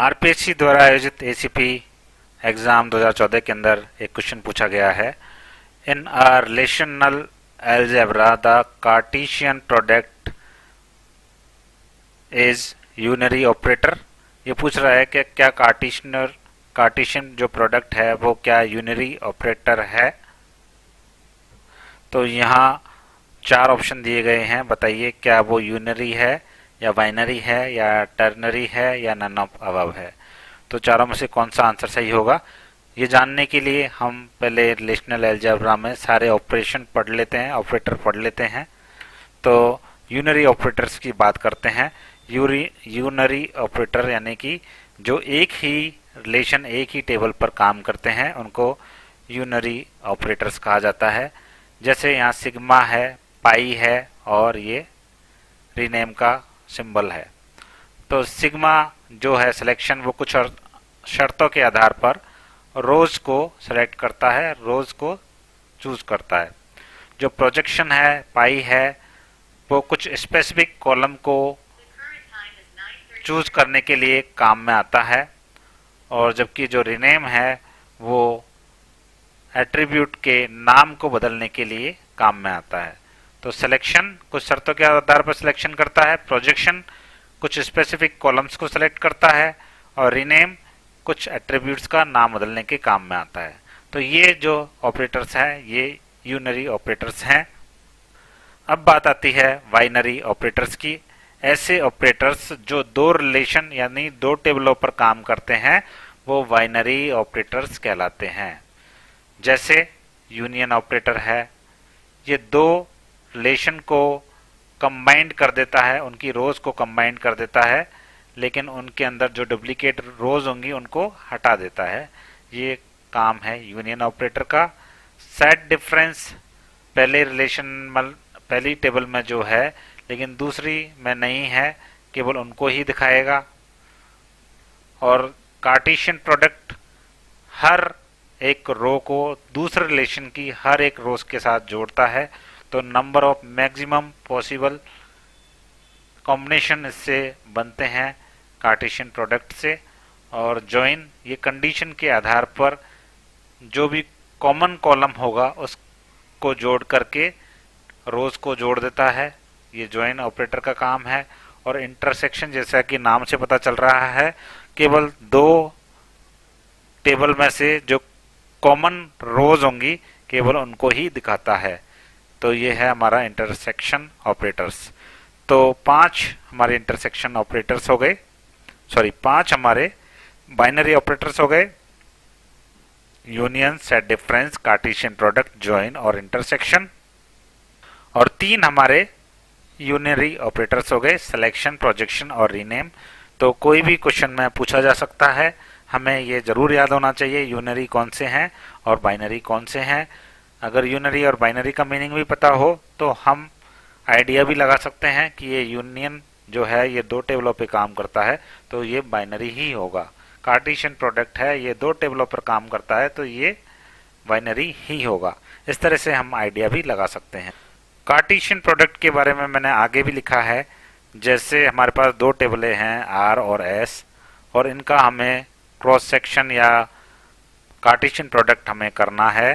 RPSC द्वारा आयोजित ACP exam 2014 के अंदर एक क्वेश्चन पूछा गया है। In a relational algebra the Cartesian product is unary operator. ये पूछ रहा है कि क्या कार्टेशियन जो प्रोडक्ट है वो क्या यूनरी ऑपरेटर है। तो यहाँ चार ऑप्शन दिए गए हैं, बताइए क्या वो यूनरी है या बाइनरी है या टर्नरी है या नन ऑफ अबव है। तो चारों में से कौन सा आंसर सही होगा, ये जानने के लिए हम पहले रिलेशनल अलजेब्रा में सारे ऑपरेशन पढ़ लेते हैं, ऑपरेटर पढ़ लेते हैं। तो यूनरी ऑपरेटर्स की बात करते हैं। यूनरी ऑपरेटर यानी कि जो एक ही रिलेशन, एक ही टेबल पर काम करते हैं, उनको यूनरी ऑपरेटर्स कहा जाता है। जैसे यहाँ सिग्मा है, पाई है और ये रीनेम का सिंबल है। तो सिग्मा जो है सिलेक्शन, वो कुछ शर्तों के आधार पर रोज को सेलेक्ट करता है, रोज को चूज करता है। जो प्रोजेक्शन है, पाई है, वो कुछ स्पेसिफिक कॉलम को चूज करने के लिए काम में आता है। और जबकि जो रीनेम है वो एट्रीब्यूट के नाम को बदलने के लिए काम में आता है। तो सिलेक्शन कुछ शर्तों के आधार पर सिलेक्शन करता है, प्रोजेक्शन कुछ स्पेसिफिक कॉलम्स को सिलेक्ट करता है और रीनेम कुछ एट्रीब्यूट्स का नाम बदलने के काम में आता है। तो ये जो ऑपरेटर्स हैं ये यूनरी ऑपरेटर्स हैं। अब बात आती है बाइनरी ऑपरेटर्स की। ऐसे ऑपरेटर्स जो दो रिलेशन यानी दो टेबलों पर काम करते हैं वो बाइनरी ऑपरेटर्स कहलाते हैं। जैसे यूनियन ऑपरेटर है, ये दो रिलेशन को कंबाइंड कर देता है, उनकी रोज को कंबाइंड कर देता है, लेकिन उनके अंदर जो डुप्लीकेट रोज होंगी उनको हटा देता है। ये काम है यूनियन ऑपरेटर का। सेट डिफरेंस पहले रिलेशन पहली टेबल में जो है लेकिन दूसरी में नहीं है, केवल उनको ही दिखाएगा। और कार्टेशियन प्रोडक्ट हर एक रो को दूसरे रिलेशन की हर एक रोज के साथ जोड़ता है। तो number of maximum possible combination इससे बनते हैं कार्टेशियन प्रोडक्ट से। और जॉइन ये कंडीशन के आधार पर जो भी कॉमन कॉलम होगा उसको जोड़ करके रोज को जोड़ देता है, ये जॉइन ऑपरेटर का काम है। और इंटरसेक्शन जैसा कि नाम से पता चल रहा है, केवल दो टेबल में से जो कॉमन रोज होंगी केवल उनको ही दिखाता है। तो ये है हमारा इंटरसेक्शन ऑपरेटर्स। तो पांच हमारे इंटरसेक्शन ऑपरेटर्स हो गए, सॉरी पांच हमारे बाइनरी ऑपरेटर्स हो गए, union, set difference, Cartesian product, join और इंटरसेक्शन। और तीन हमारे यूनरी ऑपरेटर्स हो गए, सिलेक्शन, प्रोजेक्शन और रीनेम। तो कोई भी क्वेश्चन में पूछा जा सकता है, हमें ये जरूर याद होना चाहिए यूनरी कौन से हैं और बाइनरी कौन से हैं। अगर यूनरी और बाइनरी का मीनिंग भी पता हो तो हम आइडिया भी लगा सकते हैं कि ये यूनियन जो है ये दो टेबलों पे काम करता है तो ये बाइनरी ही होगा। कार्टेशियन प्रोडक्ट है, ये दो टेबलों पर काम करता है तो ये बाइनरी ही होगा। इस तरह से हम आइडिया भी लगा सकते हैं। कार्टेशियन प्रोडक्ट के बारे में मैंने आगे भी लिखा है। जैसे हमारे पास दो टेबलें हैं आर और एस, और इनका हमें क्रॉस सेक्शन या कार्टेशियन प्रोडक्ट हमें करना है,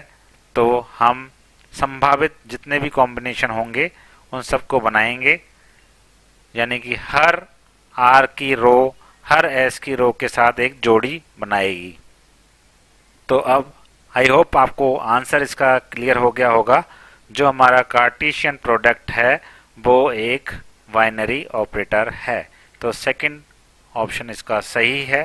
तो हम संभावित जितने भी कॉम्बिनेशन होंगे उन सबको बनाएंगे, यानी कि हर आर की रो हर एस की रो के साथ एक जोड़ी बनाएगी। तो अब आई होप आपको आंसर इसका क्लियर हो गया होगा। जो हमारा कार्टेशियन प्रोडक्ट है वो एक बाइनरी ऑपरेटर है। तो सेकंड ऑप्शन इसका सही है।